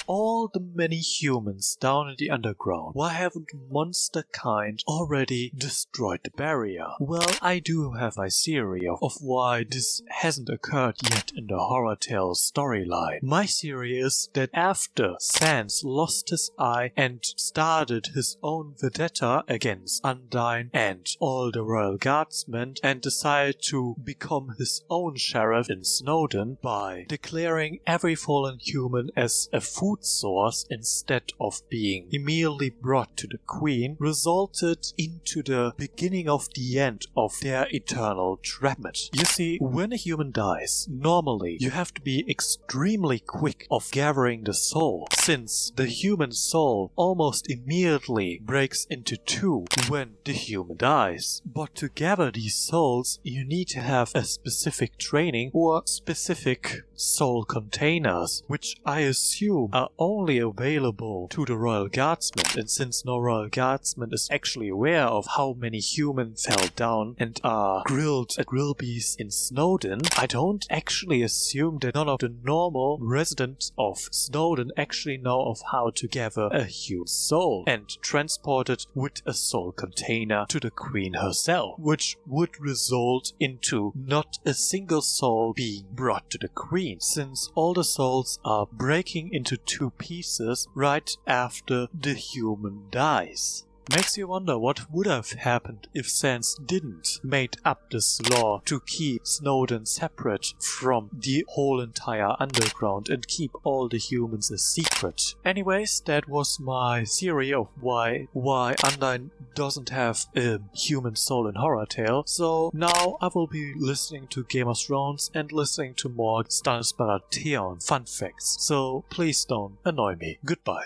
all the many humans down in the underground, why haven't monster kind already destroyed the barrier? Well, I do have my theory of why this hasn't occurred yet in the Horrortale storyline. My theory is that after sænz lost his eye and started his own vendetta against Undyne and all the royal guardsmen and decided to become his own sheriff in Snowdin by declaring every fallen human as a food source instead of being immediately brought to the queen, resulted into the beginning of the end of their eternal entrapment. You see, when a human dies, normally you have to be extremely quick of gathering the soul, since the human soul almost immediately breaks into two when the human dies. But to gather these souls, you need to have a specific training or specific soul containers, which I assume are only available to the royal guardsmen, and since no royal guardsman is actually aware of how many humans fell down and are grilled at grillbees in Snowdin, I don't actually assume that none of the normal residents of Snowdin actually know of how to gather a human soul and transport it with a soul container to the queen herself, which would result into not a single soul being brought to the queen, since all the souls are breaking into two pieces right after the human dies. Makes you wonder what would have happened if sænz didn't made up this law to keep Snowdin separate from the whole entire underground and keep all the humans a secret. Anyways, that was my theory of why Undyne doesn't have a human soul in Horrortale. So now I will be listening to Game of Thrones and listening to more Stannis fun facts. So please don't annoy me. Goodbye.